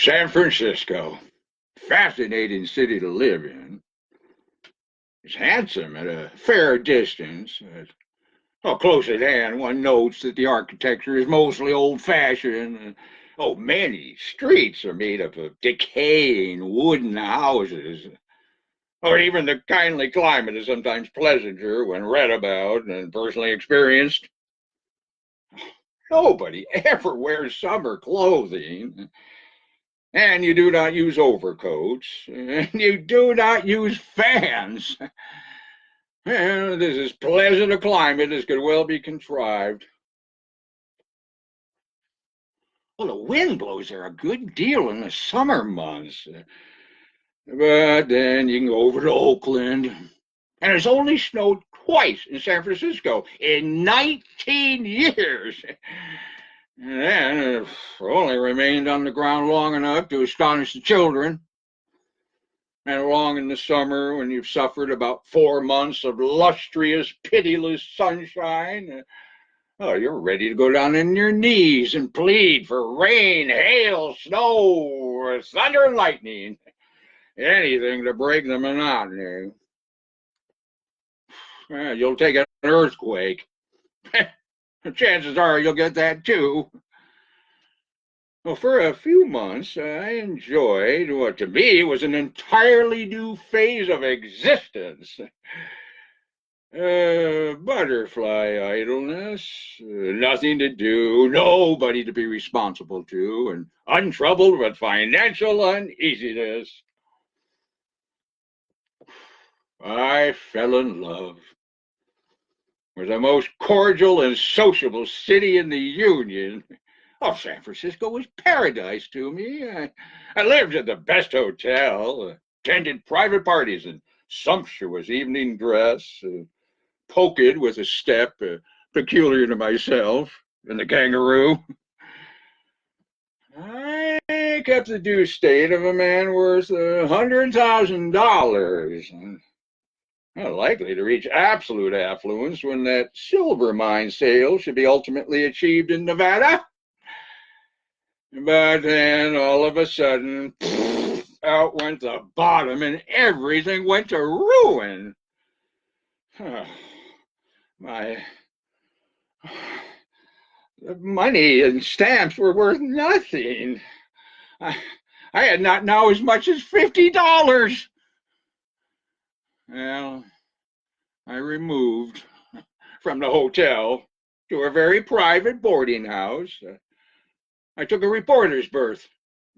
San Francisco, fascinating city to live in. It's handsome at a fair distance. Close at hand, one notes that the architecture is mostly old-fashioned. Many streets are made up of decaying wooden houses. Or even the kindly climate is sometimes pleasanter when read about and personally experienced. Nobody ever wears summer clothing. And you do not use overcoats. And you do not use fans. And this is pleasant a climate as could well be contrived. Well, the wind blows there a good deal in the summer months. But then you can go over to Oakland. And it's only snowed twice in San Francisco in 19 years. And then it only remained on the ground long enough to astonish the children. And along in the summer, when you've suffered about 4 months of lustrous, pitiless sunshine, you're ready to go down on your knees and plead for rain, hail, snow, thunder, and lightning. Anything to break the monotony. You'll take an earthquake. Chances are you'll get that too. Well, for a few months, I enjoyed what to me was an entirely new phase of existence. Butterfly idleness, nothing to do, nobody to be responsible to, and untroubled with financial uneasiness. I fell in love with the most cordial and sociable city in the Union. San Francisco was paradise to me. I lived at the best hotel, attended private parties in sumptuous evening dress, polkaed with a step peculiar to myself and the kangaroo. I kept the due state of a man worth $100,000. Likely to reach absolute affluence when that silver mine sale should be ultimately achieved in Nevada. But then all of a sudden, out went the bottom and everything went to ruin. My money and stamps were worth nothing. I had not now as much as $50. Well, I removed from the hotel to a very private boarding house. I took a reporter's berth,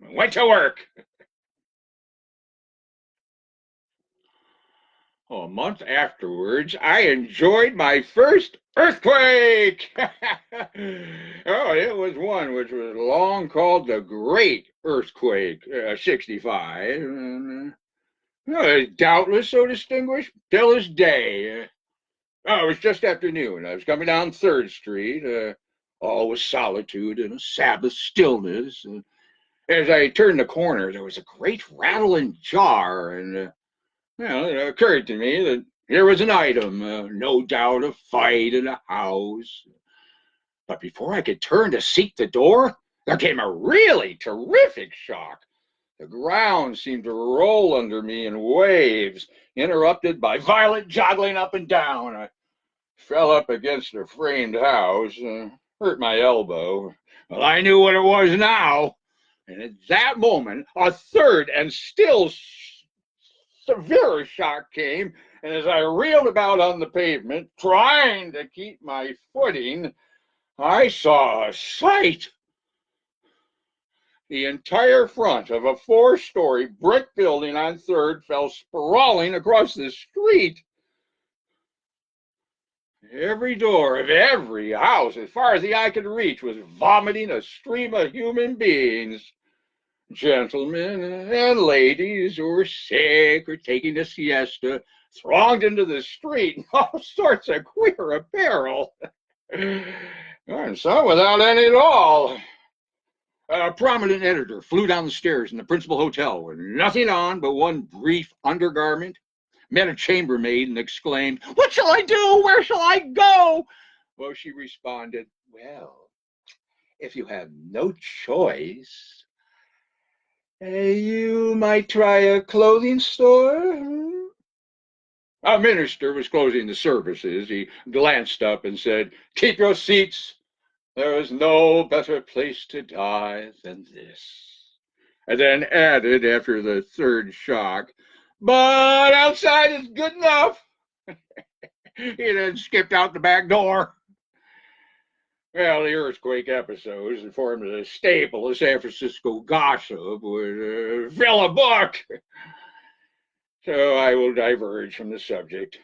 went to work. A month afterwards, I enjoyed my first earthquake. It was one which was long called the Great Earthquake, 65. Doubtless so distinguished till this day. It was just afternoon. I was coming down 3rd Street. All was solitude and a Sabbath stillness. As I turned the corner, there was a great rattle and jar, and it occurred to me that here was an item, no doubt a fight in a house. But before I could turn to seek the door, there came a really terrific shock. The ground seemed to roll under me in waves, interrupted by violent joggling up and down. I fell up against a framed house, hurt my elbow. Well, I knew what it was now. And at that moment, a third and still severer shock came, and as I reeled about on the pavement, trying to keep my footing, I saw a sight. The entire front of a 4-story brick building on 3rd fell sprawling across the street. Every door of every house, as far as the eye could reach, was vomiting a stream of human beings. Gentlemen and ladies who were sick or taking a siesta thronged into the street in all sorts of queer apparel. And some without any at all. A prominent editor flew down the stairs in the principal hotel with nothing on but one brief undergarment, met a chambermaid and exclaimed, "What shall I do? Where shall I go?" Well, she responded, "Well, if you have no choice, You might try a clothing store. A minister was closing the services. He glanced up and said, "Keep your seats. There is no better place to die than this." And then added after the third shock, "But outside is good enough." He then skipped out the back door. Well, the earthquake episodes that formed a staple of San Francisco gossip would fill a book. So I will diverge from the subject.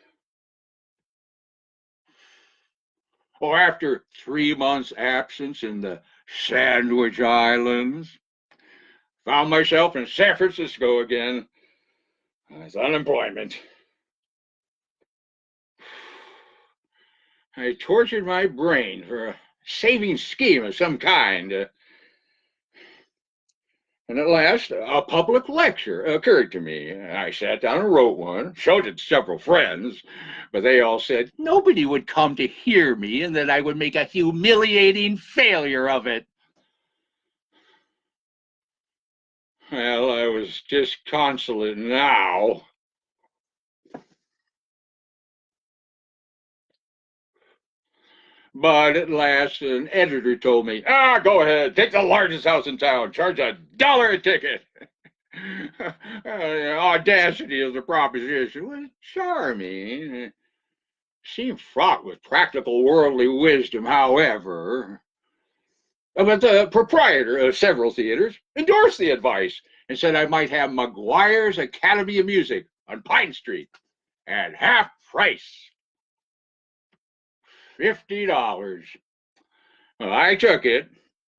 Well, after 3 months' absence in the Sandwich Islands, found myself in San Francisco again with unemployment. I tortured my brain for a saving scheme of some kind. And at last, a public lecture occurred to me. I sat down and wrote one, showed it to several friends, but they all said nobody would come to hear me and that I would make a humiliating failure of it. Well, I was disconsolate now. But at last, an editor told me, go ahead, take the largest house in town, charge $1 a ticket. The audacity of the proposition was charming. It seemed fraught with practical worldly wisdom, however. But the proprietor of several theaters endorsed the advice and said I might have McGuire's Academy of Music on Pine Street at half price. $50. Well, I took it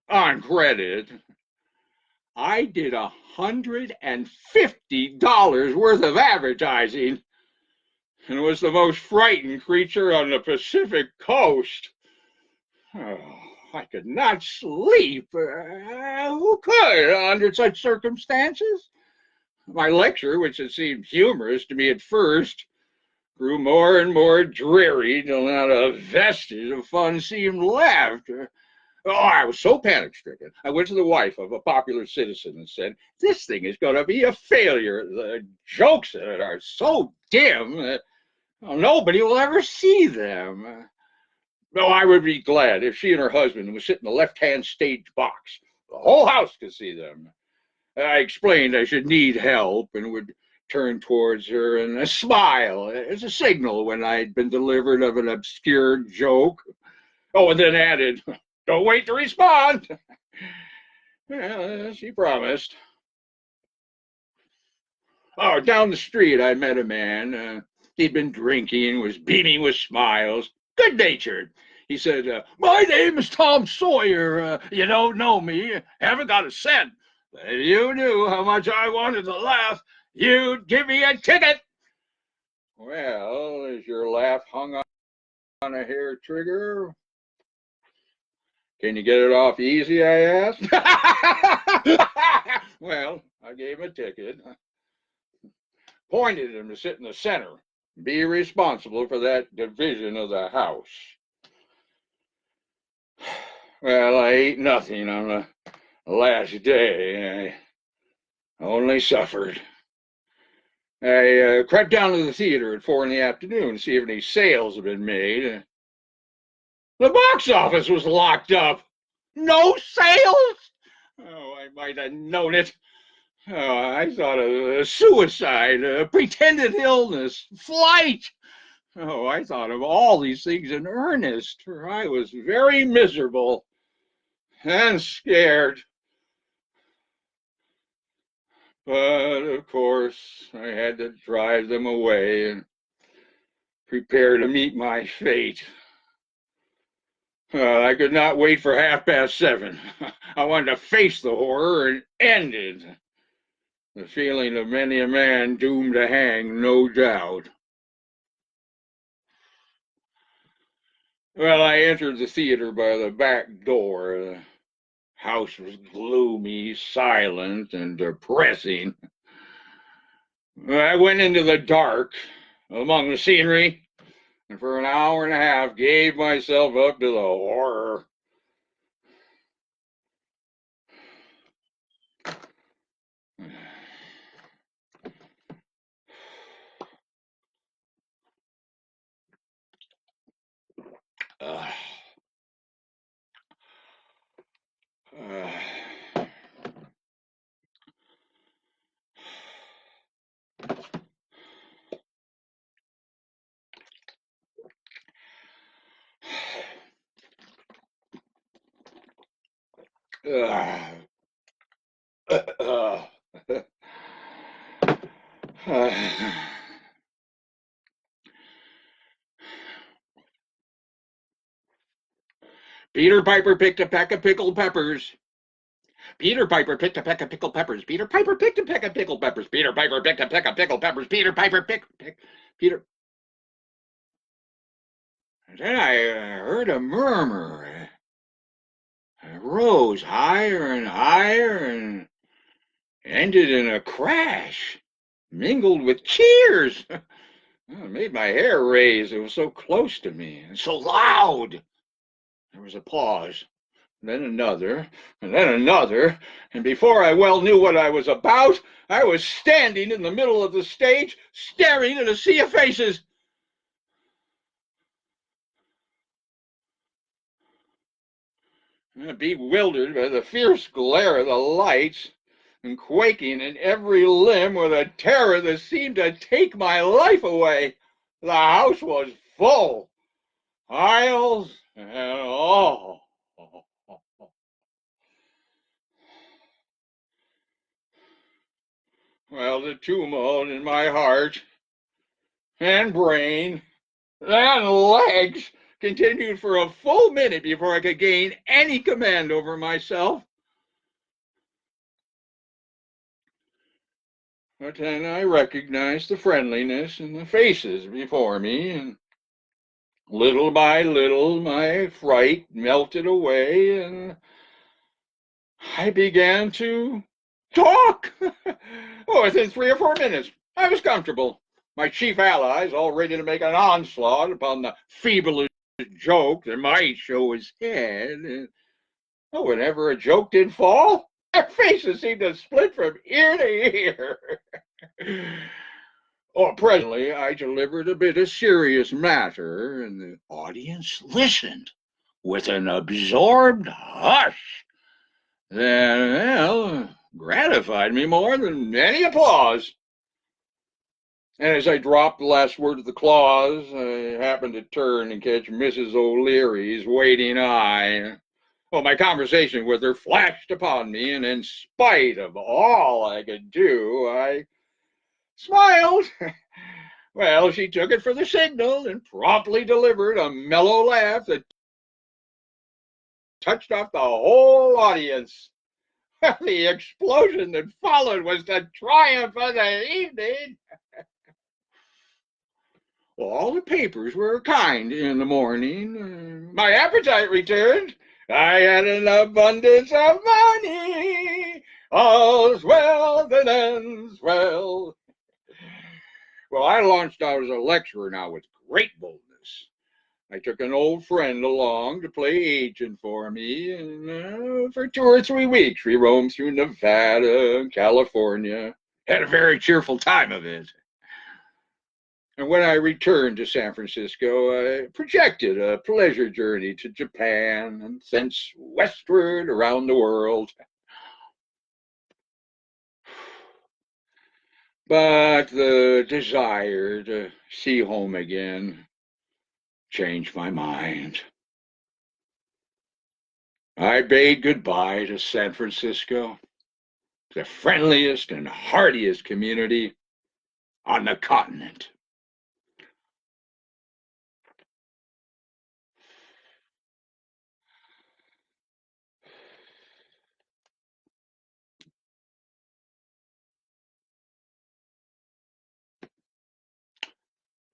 on credit. I did $150 worth of advertising and was the most frightened creature on the Pacific coast. Oh, I could not sleep. Who could under such circumstances? My lecture, which had seemed humorous to me at first, grew more and more dreary till not a vestige of fun seemed left. Oh, I was so panic-stricken. I went to the wife of a popular citizen and said, "This thing is going to be a failure. The jokes in it are so dim that nobody will ever see them." No, I would be glad if she and her husband would sit in the left-hand stage box. The whole house could see them. I explained I should need help and would turn towards her and smile as a signal when I'd been delivered of an obscure joke. Oh, and then added, "Don't wait to respond." Well, she promised. Oh, down the street, I met a man. He'd been drinking, was beaming with smiles, good natured. He said, "My name is Tom Sawyer. You don't know me, haven't got a cent. But if you knew how much I wanted to laugh, you'd give me a ticket." Well, is your laugh hung on a hair trigger? "Can you get it off easy?" I asked. Well, I gave him a ticket, pointed him to sit in the center, be responsible for that division of the house. Well, I ate nothing on the last day. I only suffered. I crept down to the theater at 4 in the afternoon to see if any sales had been made. The box office was locked up. No sales? Oh, I might have known it. Oh, I thought of suicide, pretended illness, flight. Oh, I thought of all these things in earnest, for I was very miserable and scared. But, of course, I had to drive them away and prepare to meet my fate. I could not wait for 7:30. I wanted to face the horror and end it. The feeling of many a man doomed to hang, no doubt. Well, I entered the theater by the back door. The house was gloomy, silent, and depressing. I went into the dark among the scenery, and for an hour and a half gave myself up to the horror. Uh, uh, uh, Peter Piper picked a peck of pickled peppers. Peter Piper picked a peck of pickled peppers. Peter Piper picked a peck of pickled peppers. Peter Piper picked a peck of pickled peppers. Peter Piper picked. Peter. And then I heard a murmur. It rose higher and higher and ended in a crash, mingled with cheers. It made my hair raise. It was so close to me and so loud. There was a pause, then another, and then another, and before I well knew what I was about, I was standing in the middle of the stage, staring at a sea of faces. Bewildered by the fierce glare of the lights, and quaking in every limb with a terror that seemed to take my life away. The house was full, aisles and all. Well, the tumult in my heart and brain and legs continued for a full minute before I could gain any command over myself. But then I recognized the friendliness in the faces before me, and little by little my fright melted away, and I began to talk. Oh, within 3 or 4 minutes, I was comfortable. My chief allies, all ready to make an onslaught upon the feeblest joke that might show his head. Oh, whenever a joke did fall, their faces seemed to split from ear to ear. Oh, presently I delivered a bit of serious matter, and the audience listened with an absorbed hush that, well, gratified me more than any applause. And as I dropped the last word of the clause, I happened to turn and catch Mrs. O'Leary's waiting eye. Well, my conversation with her flashed upon me, and in spite of all I could do, I smiled. Well, she took it for the signal and promptly delivered a mellow laugh that touched off the whole audience. The explosion that followed was the triumph of the evening. Well, all the papers were kind in the morning. My appetite returned. I had an abundance of money. All's well that ends well. Well, I launched out as a lecturer now with great boldness. I took an old friend along to play agent for me, and for 2 or 3 weeks we roamed through Nevada and California. Had a very cheerful time of it. And when I returned to San Francisco, I projected a pleasure journey to Japan and thence westward around the world. But the desire to see home again changed my mind. I bade goodbye to San Francisco, the friendliest and heartiest community on the continent.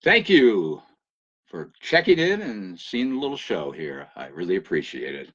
Thank you for checking in and seeing the little show here. I really appreciate it.